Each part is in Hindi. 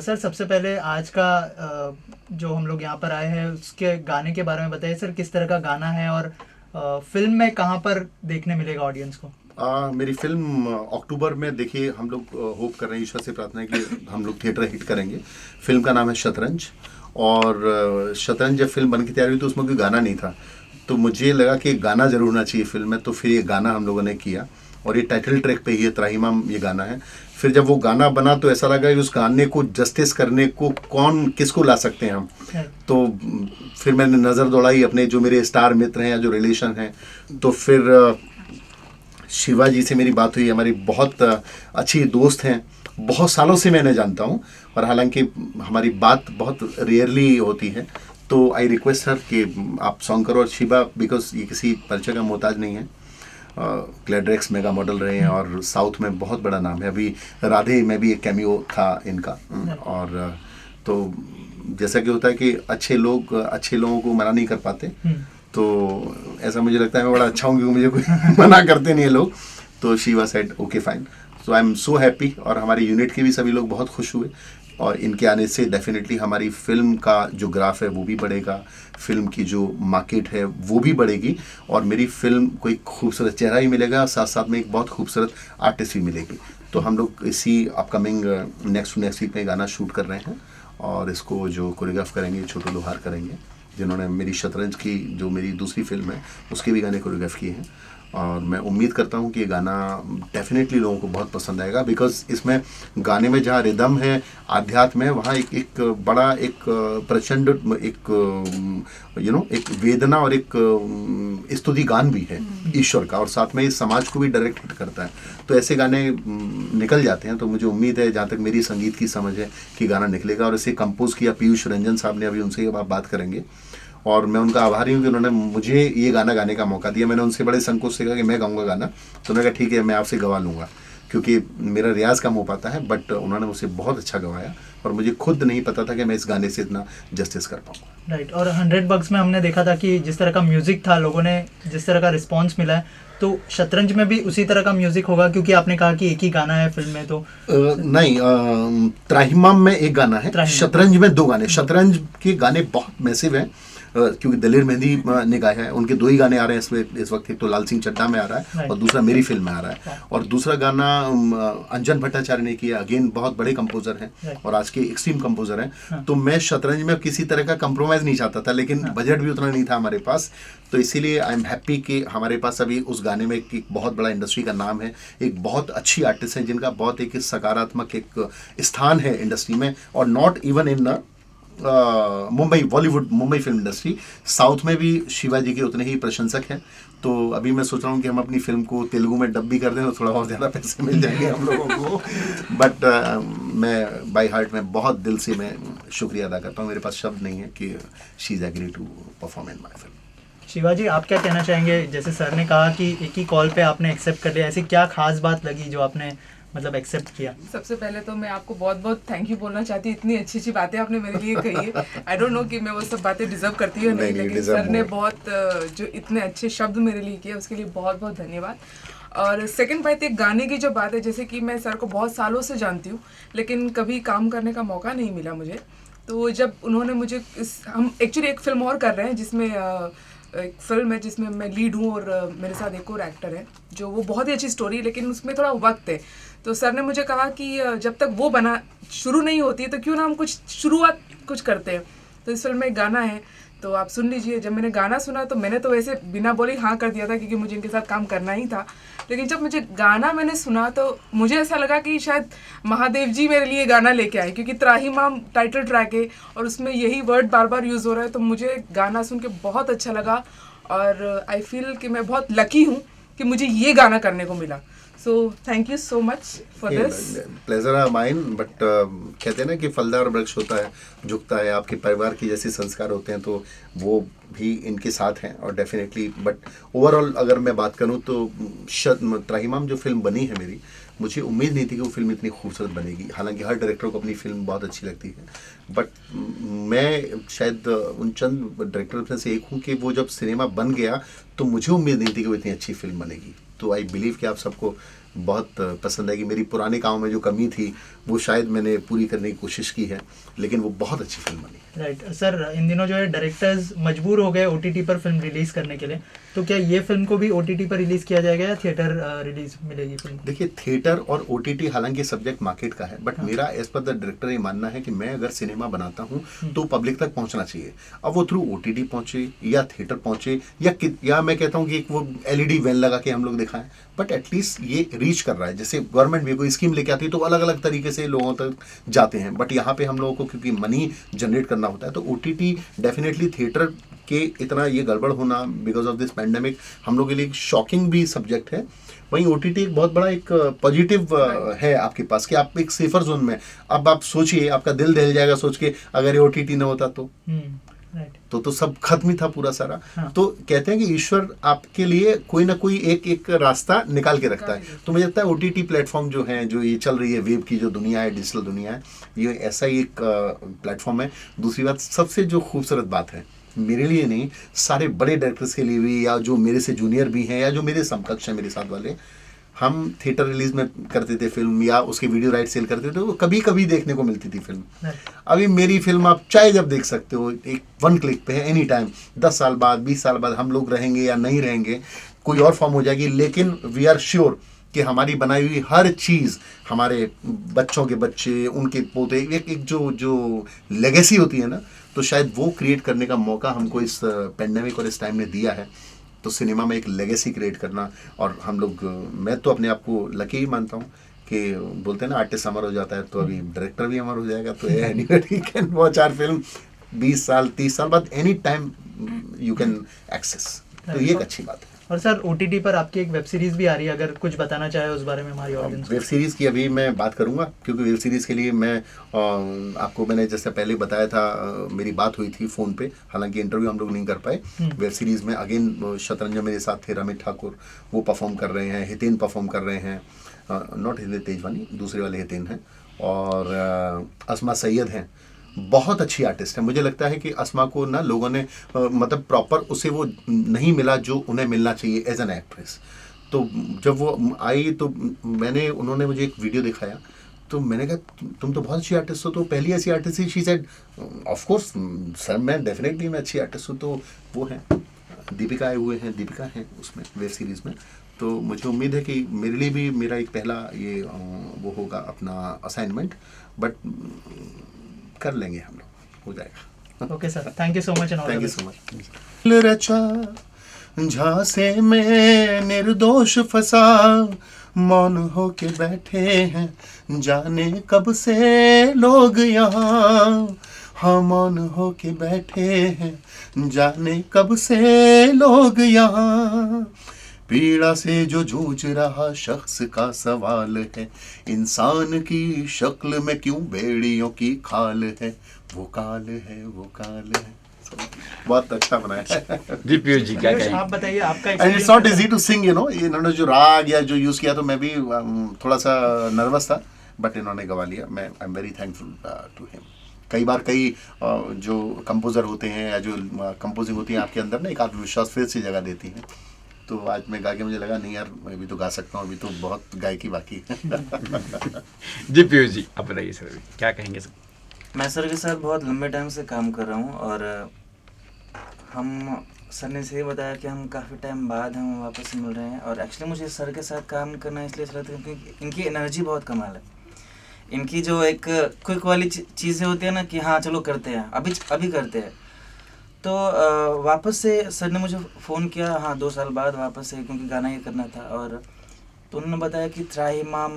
सर सबसे पहले आज का जो हम लोग यहाँ पर आए हैं उसके गाने के बारे में बताइए सर, किस तरह का गाना है और फिल्म में कहाँ पर देखने मिलेगा ऑडियंस को? मेरी फिल्म अक्टूबर में, देखिए हम लोग होप कर रहे हैं, ईश्वर से प्रार्थना है कि हम लोग थिएटर हिट करेंगे। फिल्म का नाम है शतरंज। और शतरंज जब फिल्म बन के तैयार हुई तो उसमें कोई गाना नहीं था, तो मुझे लगा कि गाना जरूर होना चाहिए फिल्म में, तो फिर ये गाना हम लोगों ने किया और ये टाइटल ट्रैक पे ही है, त्राहिमाम ये गाना है। फिर जब वो गाना बना तो ऐसा लगा कि उस गाने को जस्टिस करने को किसको ला सकते हैं हम। तो फिर मैंने नज़र दौड़ाई अपने जो मेरे स्टार मित्र हैं या जो रिलेशन हैं, तो फिर शिवा जी से मेरी बात हुई। हमारी बहुत अच्छी दोस्त हैं, बहुत सालों से मैं इन्हें जानता हूँ, और हालांकि हमारी बात बहुत रेयरली होती है। तो आई रिक्वेस्ट सर कि आप सॉन्ग करो। और शिवा बिकॉज ये किसी परिचय का मोहताज नहीं है, क्लेड्रेक्स मेगा मॉडल रहे हैं और साउथ में बहुत बड़ा नाम है। अभी राधे में भी एक कैमियो था इनका। और तो जैसा कि होता है कि अच्छे लोगों को मना नहीं कर पाते, तो ऐसा मुझे लगता है मैं बड़ा अच्छा हूँ क्योंकि मुझे कोई मना करते नहीं है लोग। तो Shiva said okay fine, so I am so happy. और हमारे यूनिट के भी सभी लोग बहुत खुश हुए, और इनके आने से डेफिनेटली हमारी फिल्म का जो ग्राफ है वो भी बढ़ेगा, फिल्म की जो मार्केट है वो भी बढ़ेगी, और मेरी फिल्म को एक खूबसूरत चेहरा भी मिलेगा, साथ साथ में एक बहुत खूबसूरत आर्टिस्ट भी मिलेगी। तो हम लोग इसी अपकमिंग नेक्स्ट वीक में गाना शूट कर रहे हैं, और इसको जो कोरियोग्राफ करेंगे छोटू लोहार करेंगे, जिन्होंने मेरी शतरंज की जो मेरी दूसरी फिल्म है उसके भी गाने कोरियोग्राफ किए हैं। और मैं उम्मीद करता हूँ कि ये गाना डेफिनेटली लोगों को बहुत पसंद आएगा, बिकॉज इसमें गाने में जहाँ रिदम है, आध्यात्म है, वहाँ एक बड़ा एक प्रचंड एक वेदना और एक स्तुति गान भी है ईश्वर का, और साथ में इस समाज को भी डायरेक्ट हिट करता है। तो ऐसे गाने निकल जाते हैं, तो मुझे उम्मीद है, जहाँ तक मेरी संगीत की समझ है, कि गाना निकलेगा। और इसे कंपोज किया पीयूष रंजन साहब ने, अभी उनसे आप बात करेंगे, और मैं उनका आभारी हूँ कि उन्होंने मुझे ये गाना गाने का मौका दिया। मैंने उनसे बड़े संकोच से कहा कि मैं गाऊंगा गाना, तो उन्होंने कहा ठीक है मैं आपसे गवा लूँगा, क्योंकि मेरा रियाज़ कम हो पाता है, बट उन्होंने मुझसे बहुत अच्छा गवाया, और मुझे खुद नहीं पता था कि मैं इस गाने से इतना जस्टिस कर पाऊँगा। राइट। और 100 बग्स में हमने देखा था कि जिस तरह का म्यूज़िक था, लोगों ने जिस तरह का रिस्पॉन्स मिला है, तो शतरंज में भी उसी तरह का म्यूजिक होगा, क्योंकि आपने कहा कि एक ही गाना है फिल्म में। तो नहीं, त्राहिमाम में एक गाना है, शतरंज में 2 गाने। शतरंज के गाने बहुत मैसिव हैं, क्योंकि दलेर मेहंदी ने गाया है, उनके 2 ही गाने आ रहे हैं इस वक्त। एक तो लाल सिंह चड्ढा में आ रहा है और दूसरा मेरी फिल्म में आ रहा है, और दूसरा गाना अंजन भट्टाचार्य ने किया, अगेन बहुत बड़े कंपोजर हैं और आज के एक्सट्रीम कंपोजर हैं। तो मैं शतरंज में किसी तरह का कंप्रोमाइज़ नहीं चाहता था, लेकिन बजट भी उतना नहीं था हमारे पास, तो इसीलिए आई एम हैप्पी कि हमारे पास अभी उस गाने में एक बहुत बड़ा इंडस्ट्री का नाम है, एक बहुत अच्छी आर्टिस्ट है जिनका बहुत एक सकारात्मक एक स्थान है इंडस्ट्री में, और not even in Mumbai, Bollywood, Mumbai film industry, south में भी शिवाजी के उतने ही प्रशंसक हैं। तो अभी मैं सोच रहा हूँ कि हम अपनी फिल्म को तेलुगु में डब भी कर दें तो थोड़ा और ज़्यादा पैसे मिल जाएंगे हम लोगों को। बट मैं बाई हार्ट में बहुत दिल से मैं शुक्रिया अदा करता हूँ, मेरे पास शब्द नहीं है कि she is agree to perform in my film. Shivaji, आप क्या कहना चाहेंगे? जैसे सर ने कहा कि एक ही कॉल पे आपने एक्सेप्ट कर लिया, ऐसी क्या खास बात लगी जो आपने मतलब एक्सेप्ट किया? सबसे पहले तो मैं आपको बहुत बहुत थैंक यू बोलना चाहती हूँ, इतनी अच्छी अच्छी बातें आपने मेरे लिए कही है। आई डोंट नो कि मैं वो सब बातें डिजर्व करती हूँ नहीं, लेकिन सर ने बहुत जो इतने अच्छे शब्द मेरे लिए किए उसके लिए बहुत बहुत धन्यवाद। और सेकंड बात, एक गाने की जो बात है, जैसे कि मैं सर को बहुत सालों से जानती हूँ, लेकिन कभी काम करने का मौका नहीं मिला मुझे। तो जब उन्होंने मुझे हम एक्चुअली एक फिल्म और कर रहे हैं जिसमें एक फिल्म है जिसमें मैं लीड हूँ, और मेरे साथ एक और एक्टर है, जो वो बहुत ही अच्छी स्टोरी, लेकिन उसमें थोड़ा वक्त है। तो सर ने मुझे कहा कि जब तक वो शुरू नहीं होती है तो क्यों ना हम शुरुआत करते हैं। तो इस फिल्म में एक गाना है, तो आप सुन लीजिए। जब मैंने गाना सुना तो मैंने तो वैसे बिना बोले हाँ कर दिया था, क्योंकि मुझे इनके साथ काम करना ही था, लेकिन जब मुझे गाना मैंने सुना तो मुझे ऐसा लगा कि शायद महादेव जी मेरे लिए गाना लेके आए, क्योंकि त्राहिमाम टाइटल ट्रैक है और उसमें यही वर्ड बार बार यूज़ हो रहा है। तो मुझे गाना सुन के बहुत अच्छा लगा, और आई फील कि मैं बहुत लकी हूँ कि मुझे ये गाना करने को मिला। So thank you so much for this. Pleasure है mine, but कहते हैं ना कि फलदार वृक्ष होता है, झुकता है, आपके परिवार की जैसे संस्कार होते हैं, तो वो भी इनके साथ हैं, और डेफिनेटली। बट ओवरऑल अगर मैं बात करूं तो त्राहिमाम जो फिल्म बनी है मेरी, मुझे उम्मीद नहीं थी कि वो फिल्म इतनी खूबसूरत बनेगी। हालांकि हर डायरेक्टर को अपनी फिल्म बहुत अच्छी लगती है, बट मैं शायद उन चंद डायरेक्टर में से एक हूँ कि वो जब सिनेमा बन गया तो मुझे उम्मीद नहीं थी कि वो इतनी अच्छी फिल्म बनेगी। तो आई बिलीव कि आप सबको बहुत पसंद आएगी। मेरी पुराने कामों में जो कमी थी वो शायद मैंने पूरी करने की कोशिश की है, लेकिन वो बहुत अच्छी फिल्म बनी। राइट सर, इन दिनों जो है डायरेक्टर्स मजबूर हो गए ओटीटी पर फिल्म रिलीज करने के लिए, तो क्या ये फिल्म को भी ओटीटी पर रिलीज किया जाएगा या थिएटर रिलीज मिलेगी फिल्म? देखिए, थिएटर और ओटीटी हालांकि सब्जेक्ट मार्केट का है, बट मेरा एज पर द डायरेक्टर ये मानना है कि मैं अगर सिनेमा बनाता हूँ तो पब्लिक तक पहुंचना चाहिए। अब वो थ्रू ओटीटी पहुंचे या थिएटर पहुंचे या मैं कहता हूँ कि एक वो एलईडी वैन लगा के हम लोग दिखाएं, बट एटलीस्ट ये रीच कर रहा है। जैसे गवर्नमेंट भी कोई स्कीम लेके आती है तो अलग अलग तरीके से लोगों तक जाते हैं, बट यहाँ पे हम लोगों को क्योंकि मनी जनरेट करना होता है तो ओटीटी डेफिनेटली थिएटर के इतना ये गड़बड़ होना बिकॉज ऑफ दिस पैंडेमिक हम लोग के लिए एक शॉकिंग भी सब्जेक्ट है। वहीं ओटीटी एक बहुत बड़ा एक पॉजिटिव है आपके पास कि आप एक सेफर जोन में। अब आप सोचिए, आपका दिल दहल जाएगा सोच के अगर ये ओटीटी न होता तो सब खत्म ही था पूरा सारा। हाँ। तो कहते हैं कि ईश्वर आपके लिए कोई ना कोई एक रास्ता निकाल के रखता है। तो मुझे लगता है ओटीटी प्लेटफॉर्म जो है, जो ये चल रही है वेब की जो दुनिया है, डिजिटल दुनिया है, ये ऐसा ही एक प्लेटफॉर्म है। दूसरी बात, सबसे जो खूबसूरत बात है मेरे लिए नहीं, सारे बड़े डायरेक्टर्स के लिए भी, या जो मेरे से जूनियर भी हैं या जो मेरे समकक्ष हैं मेरे साथ वाले, हम थिएटर रिलीज में करते थे फिल्म या उसके वीडियो राइट सेल करते थे, वो कभी कभी देखने को मिलती थी फिल्म। अभी मेरी फिल्म आप चाहे जब देख सकते हो, एक वन क्लिक पे है, एनी टाइम। 10 साल बाद 20 साल बाद हम लोग रहेंगे या नहीं रहेंगे, कोई और फॉर्म हो जाएगी, लेकिन वी आर श्योर कि हमारी बनाई हुई हर चीज़ हमारे बच्चों के बच्चे, उनके पोते, एक जो लेगेसी होती है ना, तो शायद वो क्रिएट करने का मौका हमको इस पेंडेमिक और इस टाइम ने दिया है। तो सिनेमा में एक लेगेसी क्रिएट करना, और हम लोग, मैं तो अपने आप को लकी ही मानता हूँ कि बोलते हैं ना आर्टिस्ट अमर हो जाता है, तो अभी डायरेक्टर भी अमर हो जाएगा। तो anybody can watch our film 20 साल 30 साल बाद, any time you can access. तो ये एक अच्छी बात है। और सर ओटीटी पर आपकी एक वेब सीरीज भी आ रही है, अगर कुछ बताना चाहे उस बारे में हमारी ऑडियंस। वेब सीरीज़ की अभी मैं बात करूंगा, क्योंकि वेब सीरीज़ के लिए मैं आपको मैंने जैसे पहले बताया था, मेरी बात हुई थी फ़ोन पे, हालांकि इंटरव्यू हम लोग नहीं कर पाए। वेब सीरीज़ में अगेन शतरंज मेरे साथ थे, रमित ठाकुर वो परफॉर्म कर रहे हैं, हितेन परफॉर्म कर रहे हैं, नॉट हितेन तेजवानी, दूसरे वाले हितेन हैं, और अस्मा सैयद हैं। बहुत अच्छी आर्टिस्ट है। मुझे लगता है कि अस्मा को ना लोगों ने मतलब प्रॉपर उसे वो नहीं मिला जो उन्हें मिलना चाहिए एज एन एक्ट्रेस। तो जब वो आई तो उन्होंने मुझे एक वीडियो दिखाया, तो मैंने कहा तुम तो बहुत अच्छी आर्टिस्ट हो, तो पहली ऐसी आर्टिस्ट थी। She said of course sir, मैं डेफिनेटली मैं अच्छी आर्टिस्ट हूँ। तो वो हैं दीपिका आए हुए हैं, दीपिका हैं उसमें वेब सीरीज़ में। तो मुझे उम्मीद है कि मेरे लिए भी मेरा एक पहला ये वो होगा अपना असाइनमेंट, बट कर लेंगे हम लोग, हो जाएगा। Okay sir, thank you so much. Thank you so much. रचा झांसे में निर्दोष फंसा, मौन हो के बैठे हैं जाने कब से लोग यहाँ। हाँ, मौन हो के बैठे हैं जाने कब से लोग यहाँ। पीड़ा से जो जूझ रहा शख्स का सवाल है, इंसान की शक्ल में क्यों भेड़ियों की खाल है, वो काल है, वो काल है। बहुत अच्छा बनाया जी पीयूष जी, क्या कहें? आप बताइए आपका and it's not easy to sing, you know. इन्होंने जो राग या जो यूज़ किया तो मैं भी थोड़ा सा नर्वस था, बट इन्होंने गवा लिया। मैं I am very thankful to him. कई बार कई जो कंपोज़र होते हैं या जो कंपोजिंग होती है आपके अंदर ना एक आत्मविश्वास फिर से जगह देती हैं। तो आज मैं गा के मुझे लगा नहीं यार, मैं भी तो गा सकता हूँ, अभी तो बहुत गायकी बाकी है। जी पीयूष जी, आप बताइए सर, अभी क्या कहेंगे सर? मैं सर के साथ बहुत लंबे टाइम से काम कर रहा हूँ, और हम सर ने सही बताया कि हम काफ़ी टाइम बाद हम वापस मिल रहे हैं। और एक्चुअली मुझे सर के साथ काम करना इसलिए अच्छा लगता है क्योंकि इनकी एनर्जी बहुत कमाल है। इनकी जो एक क्विक वाली चीज़ें होती है ना कि हाँ चलो करते हैं, अभी करते हैं। तो वापस से सर ने मुझे फ़ोन किया, हाँ 2 साल बाद वापस से, क्योंकि गाना ये करना था। और तो उन्होंने बताया कि त्राहिमाम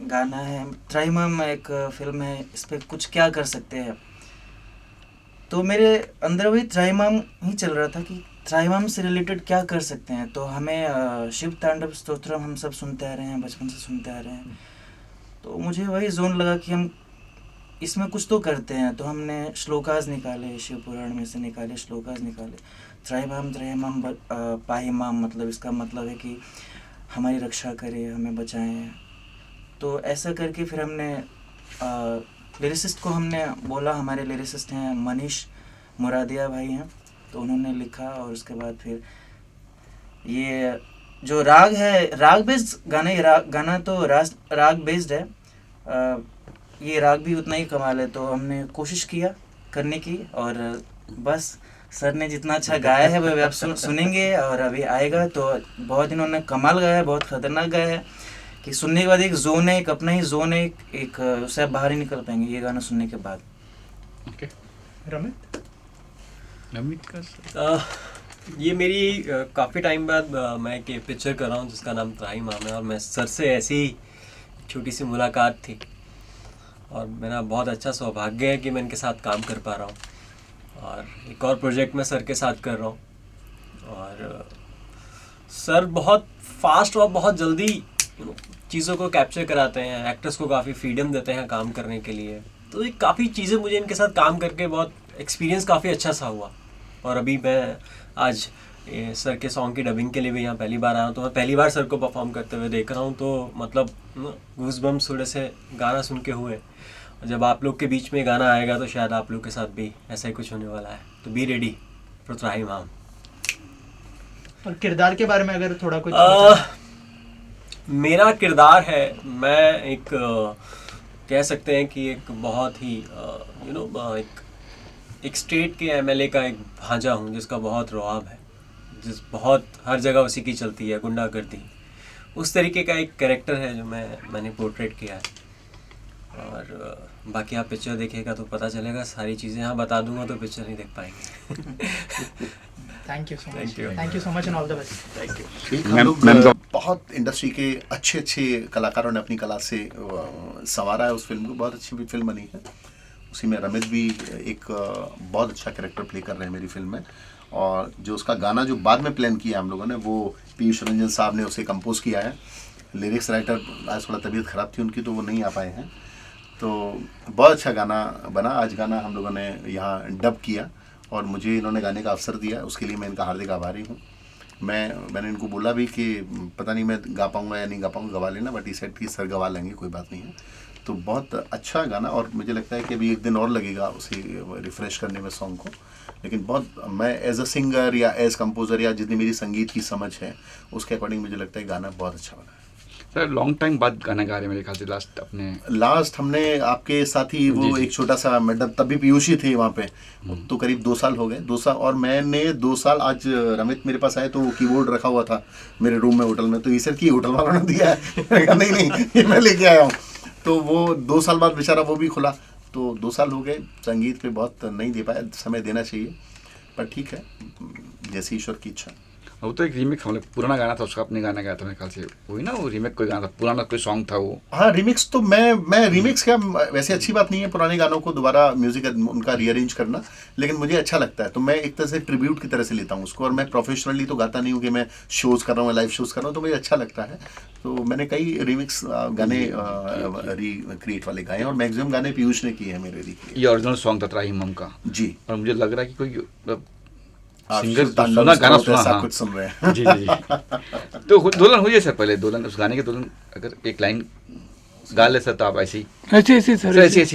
गाना है, त्राहिमाम एक फ़िल्म है, इस पर कुछ क्या कर सकते हैं। तो मेरे अंदर वही त्राहिमाम ही चल रहा था कि त्राहिमाम से रिलेटेड क्या कर सकते हैं। तो हमें शिव तांडव स्तोत्रम हम सब सुनते आ रहे हैं, बचपन से सुनते आ रहे हैं। तो मुझे वही जोन लगा कि हम इसमें कुछ तो करते हैं। तो हमने श्लोकाज निकाले, शिव पुराण में से निकाले श्लोकाज निकाले। त्राहिमाम त्राहिमाम पाहिमाम, मतलब इसका मतलब है कि हमारी रक्षा करे, हमें बचाएं। तो ऐसा करके फिर हमने लिरिसिस्ट को हमने बोला, हमारे लिरिसिस्ट हैं मनीष मुरादिया भाई हैं, तो उन्होंने लिखा। और उसके बाद फिर ये जो राग है, राग बेस्ड गाना, गाना तो राग बेस्ड है। ये राग भी उतना ही कमाल है, तो हमने कोशिश किया करने की, और बस सर ने जितना अच्छा गाया है वो आप सुनेंगे, और अभी आएगा तो बहुत इन्होंने कमाल गाया है, बहुत खतरनाक गाया है कि सुनने के बाद एक जोन है, एक अपना ही जोन है, एक उससे आप बाहर ही निकल पाएंगे ये गाना सुनने के बाद। ओके, रमित? अमित का ये मेरी काफ़ी टाइम बाद मैं एक पिक्चर कर रहा हूँ जिसका नाम त्राही माम है, और मैं सर से ऐसी ही छोटी सी मुलाकात थी, और मेरा बहुत अच्छा सौभाग्य है कि मैं इनके साथ काम कर पा रहा हूँ, और एक और प्रोजेक्ट मैं सर के साथ कर रहा हूँ। और सर बहुत फास्ट और बहुत जल्दी चीज़ों को कैप्चर कराते हैं, एक्टर्स को काफ़ी फ्रीडम देते हैं काम करने के लिए, तो ये काफ़ी चीज़ें मुझे इनके साथ काम करके बहुत एक्सपीरियंस काफ़ी अच्छा सा हुआ। और अभी मैं आज सर के सॉन्ग की डबिंग के लिए भी यहाँ पहली बार आया हूँ, तो मैं पहली बार सर को परफॉर्म करते हुए देख रहा हूँ, तो मतलब गूज़बम्स थोड़े से गाना सुन के हुए। और जब आप लोग के बीच में गाना आएगा तो शायद आप लोग के साथ भी ऐसा ही कुछ होने वाला है, तो बी रेडी फॉर त्राही माम। और किरदार के बारे में अगर थोड़ा कुछ मेरा किरदार है, मैं एक कह सकते हैं कि एक बहुत ही एक स्टेट के एमएलए का एक भांजा हूँ जिसका बहुत रौब है, जिस बहुत हर जगह उसी की चलती है गुंडागर्दी, उस तरीके का एक कैरेक्टर है जो मैंने पोर्ट्रेट किया है। और बाकी आप पिक्चर देखिएगा तो पता चलेगा, सारी चीज़ें यहाँ बता दूंगा तो पिक्चर नहीं देख पाएंगे। Thank you so much, Thank you. Thank you so much and all the best. Thank you. ठीक, हम लोग बहुत इंडस्ट्री के अच्छे अच्छे कलाकारों ने अपनी कला से संवारा है उस फिल्म को, बहुत अच्छी भी फिल्म बनी है। उसी में रमित भी एक बहुत अच्छा कैरेक्टर प्ले कर रहे हैं मेरी फिल्म में, और जो उसका गाना जो बाद में प्लान किया हम लोगों ने, वो पीयूष रंजन साहब ने उसे कंपोज किया है। लिरिक्स राइटर आज थोड़ा तबीयत ख़राब थी उनकी, तो वो नहीं आ पाए हैं, तो बहुत अच्छा गाना बना। आज गाना हम लोगों ने यहाँ डब किया और मुझे इन्होंने गाने का अवसर दिया, उसके लिए मैं इनका हार्दिक आभारी हूँ। मैंने इनको बोला भी कि पता नहीं मैं गा पाऊँगा या नहीं गा पाऊँगा, गवा लेना, बट ई सेट की सर गवा लेंगे, कोई बात नहीं है। तो बहुत अच्छा गाना, और मुझे लगता है कि अभी एक दिन और लगेगा उसे रिफ़्रेश करने में सॉन्ग को, लेकिन बहुत मैं एज अ सिंगर या एज कंपोज़र या जितनी मेरी संगीत की समझ है उसके अकॉर्डिंग मुझे लगता है गाना बहुत अच्छा बना है। सर लॉन्ग टाइम बाद गाना गा रहे हैं मेरे ख्याल से। लास्ट हमने आपके साथ ही वो एक छोटा सा मैडम, तब भी पीयूष ही थे वहाँ पे, तो करीब 2 साल हो गए, 2 साल। और मैंने 2 साल, आज रमित मेरे पास आए तो कीबोर्ड रखा हुआ था मेरे रूम में होटल में, तो इसे की होटल वालों ने दिया है नहीं ये मैं लेके आया हूँ, तो वो 2 साल बाद बेचारा वो भी खुला, तो 2 साल हो गए। संगीत पे बहुत नहीं दे पाया, समय देना चाहिए, पर ठीक है, जैसी ईश्वर की इच्छा। वो तो एक रीमेक हम लोग, पुराना गाना था उसका, अपने गाना गाया था मेरे ख्याल से, वही ना वो रीमेक कोई गाना था, पुराना कोई सॉन्ग था वो। हाँ, रिमिक्स तो मैं रिमिक्स क्या, वैसे अच्छी बात नहीं है पुराने गानों को दोबारा म्यूजिक उनका रीअरेंज करना, लेकिन मुझे अच्छा लगता है, तो मैं एक तरह से ट्रिब्यूट की तरह से लेता हूँ उसको। और मैं प्रोफेशनली तो गाता नहीं हूँ कि मैं शोज़ कर रहा हूँ, लाइव शोज़ कर रहा हूँ, तो मुझे अच्छा लगता है, तो मैंने कई रिमिक्स गाने रिक्रिएट वाले गाए हैं, और मैक्सिमम गाने पीयूष ने किए हैं मेरे रिक्रिएट। ये ओरिजिनल सॉन्ग था त्राही माम का जी, और मुझे लग रहा है कि कोई सिंगर सुना गाना सुना, ऐसा हाँ कुछ सुन रहे हैं। जी जी जी। तो दोलन हुई है सर, पहले दोलन, उस गाने के दोलन अगर एक लाइन गा ले सर तो आप ऐसी ऐसी ऐसी सर, ऐसी ऐसी